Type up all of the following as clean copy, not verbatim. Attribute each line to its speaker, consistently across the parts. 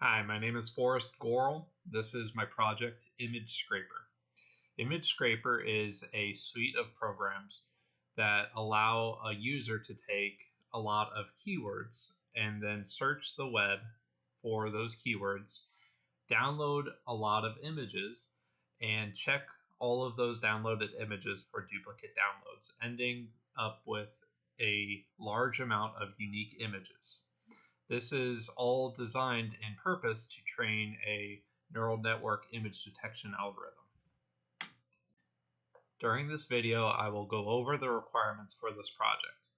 Speaker 1: Hi, my name is Forrest Gorel. This is my project, Image Scraper. Image Scraper is a suite of programs that allow a user to take a lot of keywords and then search the web for those keywords, download a lot of images, and check all of those downloaded images for duplicate downloads, ending up with a large amount of unique images. This is all designed in purpose to train a neural network image detection algorithm. During this video, I will go over the requirements for this project,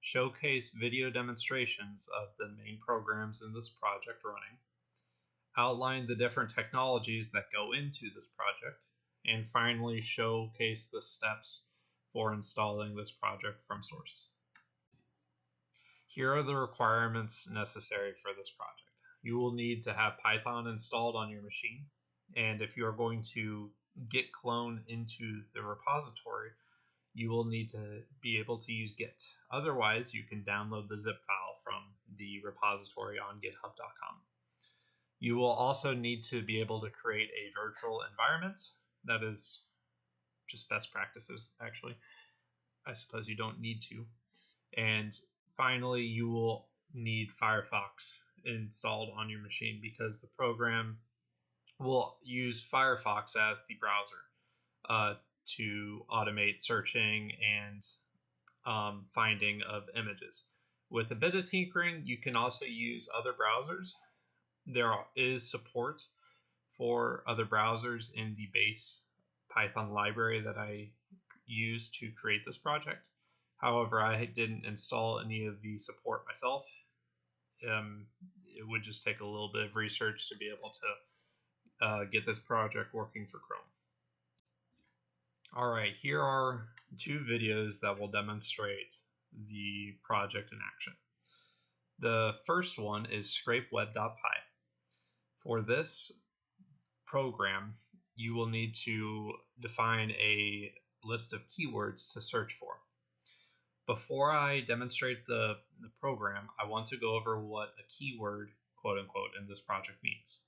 Speaker 1: showcase video demonstrations of the main programs in this project running, outline the different technologies that go into this project, and finally showcase the steps for installing this project from source. Here are the requirements necessary for this project. You will need to have Python installed on your machine, and if you are going to git clone into the repository, you will need to be able to use Git. Otherwise, you can download the zip file from the repository on github.com. You will also need to be able to create a virtual environment. That is just best practices, actually. I suppose you don't need to. And finally, you will need Firefox installed on your machine because the program will use Firefox as the browser to automate searching and finding of images. With a bit of tinkering, you can also use other browsers. There is support for other browsers in the base Python library that I used to create this project. However, I didn't install any of the support myself. It would just take a little bit of research to be able to get this project working for Chrome. All right, here are two videos that will demonstrate the project in action. The first one is scrapeweb.py. For this program, you will need to define a list of keywords to search for. Before I demonstrate the program, I want to go over what a keyword, quote unquote, in this project means.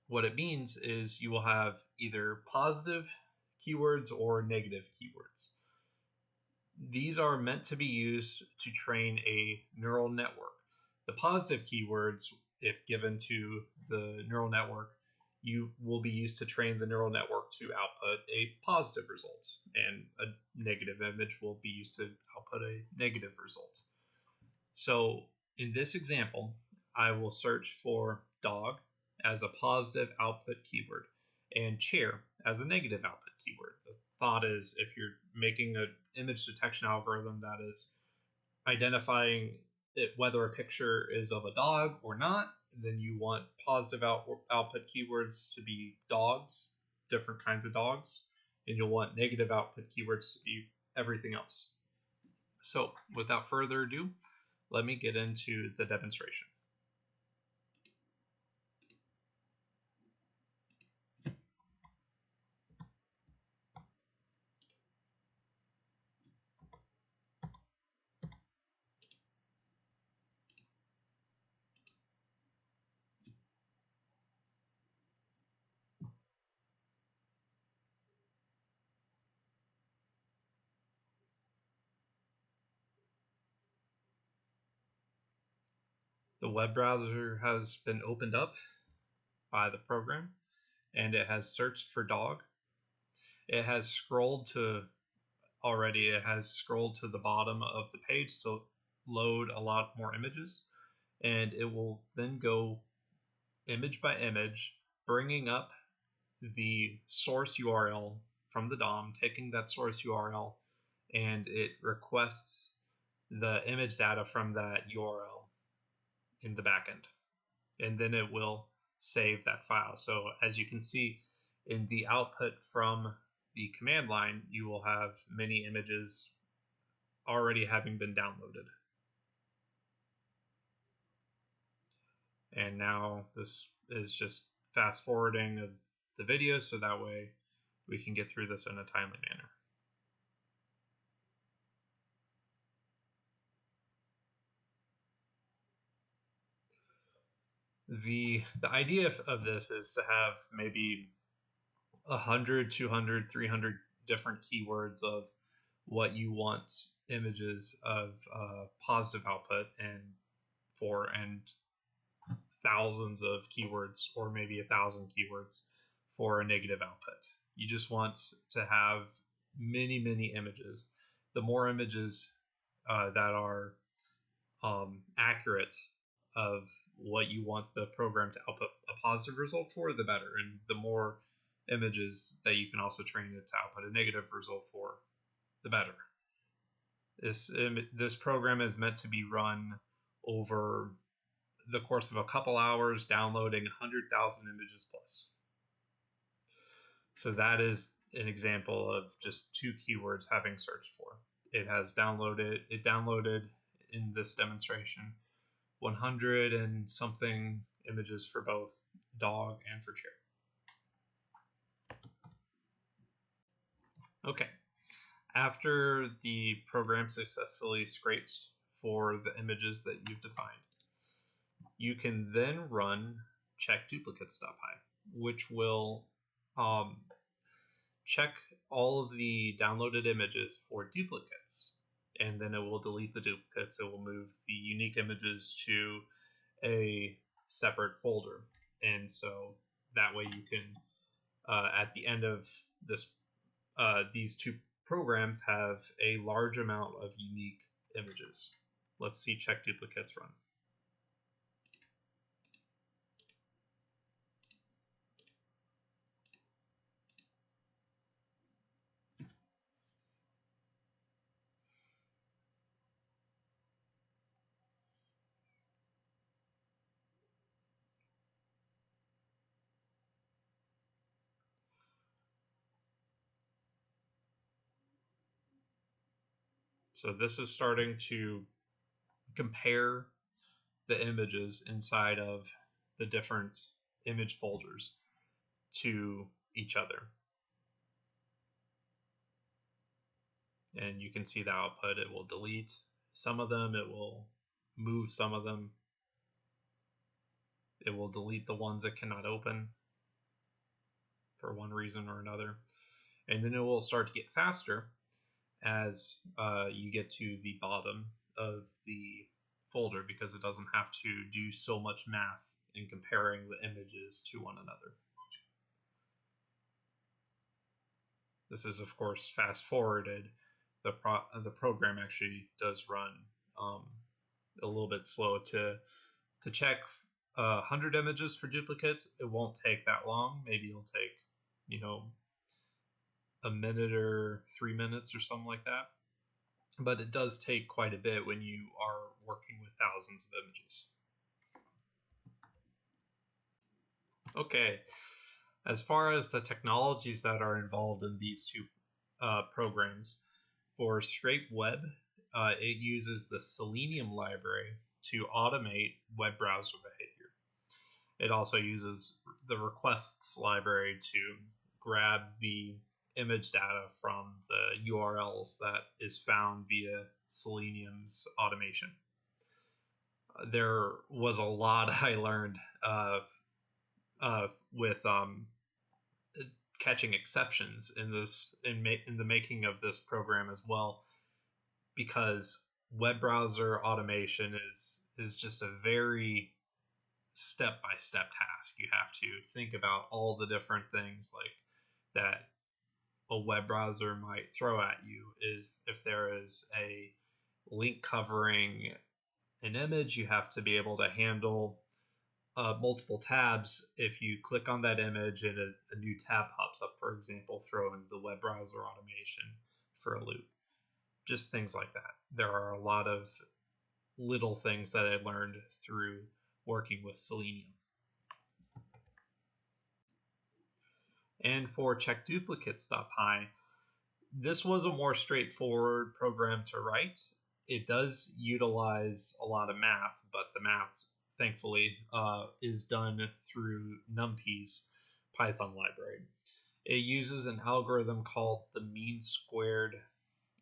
Speaker 1: What it means is you will have either positive keywords or negative keywords. These are meant to be used to train a neural network. The positive keywords, if given to the neural network, you will be used to train the neural network to output a positive result, and a negative image will be used to output a negative result. So in this example, I will search for dog as a positive output keyword and chair as a negative output keyword. The thought is, if you're making an image detection algorithm that is identifying whether a picture is of a dog or not, then you want positive output keywords to be dogs, different kinds of dogs, and you'll want negative output keywords to be everything else. So without further ado, let me get into the demonstration. The web browser has been opened up by the program, and it has searched for dog. It has scrolled to the bottom of the page to load a lot more images, and it will then go image by image, bringing up the source URL from the DOM, taking that source URL, and it requests the image data from that URL in the backend, and then it will save that file. So as you can see in the output from the command line, you will have many images already having been downloaded. And now this is just fast forwarding of the video so that way we can get through this in a timely manner. The idea of this is to have maybe 100, 200, 300 different keywords of what you want images of positive output and thousands of keywords, or maybe 1,000 keywords for a negative output. You just want to have many images. The more images that are accurate of what you want the program to output a positive result for, the better. And the more images that you can also train it to output a negative result for, the better. This program is meant to be run over the course of a couple hours, downloading 100,000 images plus. So that is an example of just 2 keywords having searched for. It downloaded in this demonstration 100 and something images for both dog and for chair. Okay. After the program successfully scrapes for the images that you've defined, you can then run check duplicates.py, which will check all of the downloaded images for duplicates, and then it will delete the duplicates. It will move the unique images to a separate folder, and so that way you can, at the end of this, these 2 programs have a large amount of unique images. Let's see check duplicates run. So this is starting to compare the images inside of the different image folders to each other. And you can see the output. It will delete some of them. It will move some of them. It will delete the ones that cannot open for one reason or another. And then it will start to get faster as you get to the bottom of the folder, because it doesn't have to do so much math in comparing the images to one another. This is, of course, fast forwarded. The program actually does run a little bit slow to check 100 images for duplicates. It won't take that long. Maybe it'll take, a minute or 3 minutes or something like that. But it does take quite a bit when you are working with thousands of images. Okay, as far as the technologies that are involved in these 2 programs, for Scrape Web, it uses the Selenium library to automate web browser behavior. It also uses the requests library to grab the image data from the URLs that is found via Selenium's automation. There was a lot I learned with catching exceptions in the making of this program as well, because web browser automation is just a very step-by-step task. You have to think about all the different things like that a web browser might throw at you. If there is a link covering an image, you have to be able to handle multiple tabs. If you click on that image and a new tab pops up, for example, throwing the web browser automation for a loop. Just things like that. There are a lot of little things that I learned through working with Selenium. And for checkduplicates.py, this was a more straightforward program to write. It does utilize a lot of math, but the math, thankfully, is done through NumPy's Python library. It uses an algorithm called the mean squared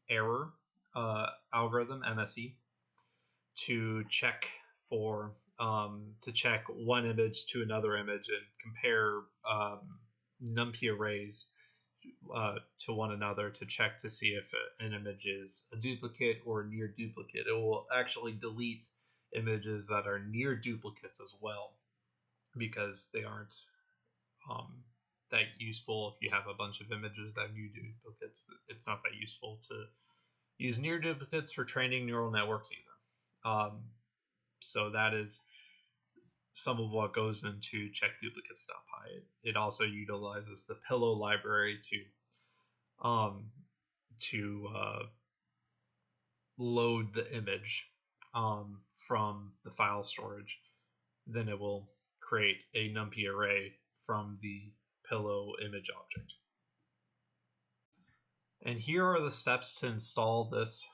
Speaker 1: error algorithm, MSE, to check for to check one image to another image and compare NumPy arrays to one another to check to see if an image is a duplicate or a near duplicate. It will actually delete images that are near duplicates as well, because they aren't that useful. If you have a bunch of images that are near duplicates, it's not that useful to use near duplicates for training neural networks either. So that is some of what goes into checkduplicates.py. It also utilizes the pillow library to load the image from the file storage. Then it will create a NumPy array from the pillow image object. And here are the steps to install this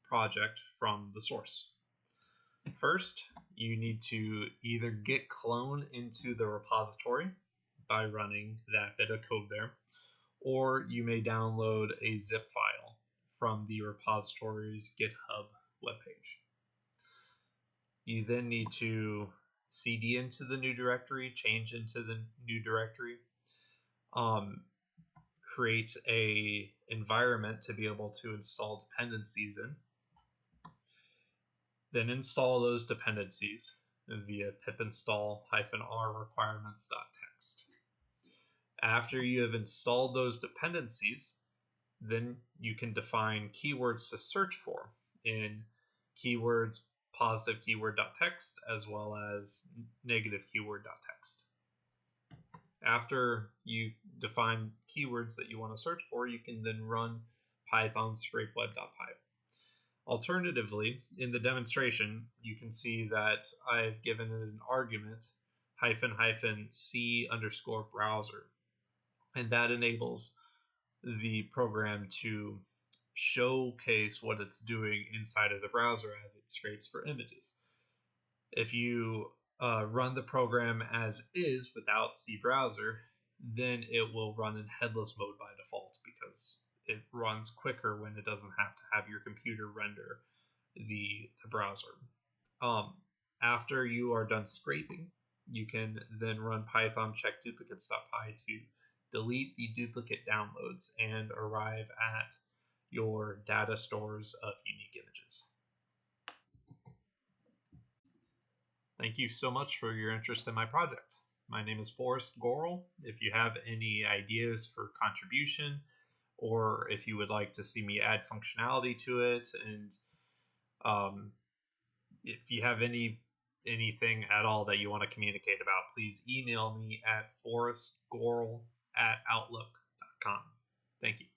Speaker 1: project from the source. First, you need to either git clone into the repository by running that bit of code there, or you may download a zip file from the repository's GitHub webpage. You then need to cd into the new directory, change into the new directory, create a environment to be able to install dependencies in, then install those dependencies via pip install -r requirements.txt. After you have installed those dependencies, then you can define keywords to search for in keywords positive keyword.txt as well as negative keyword.txt. After you define keywords that you want to search for, you can then run python scrapeweb.py. Alternatively, in the demonstration, you can see that I've given it an argument --c_browser, and that enables the program to showcase what it's doing inside of the browser as it scrapes for images. If you run the program as is without cbrowser, then it will run in headless mode by default, because it runs quicker when it doesn't have to have your computer render the browser. After you are done scraping, you can then run python checkduplicates.py to delete the duplicate downloads and arrive at your data stores of unique images. Thank you so much for your interest in my project. My name is Forrest Gorel. If you have any ideas for contribution, or if you would like to see me add functionality to it, and if you have anything at all that you want to communicate about, please email me at forrestgorel@outlook.com. Thank you.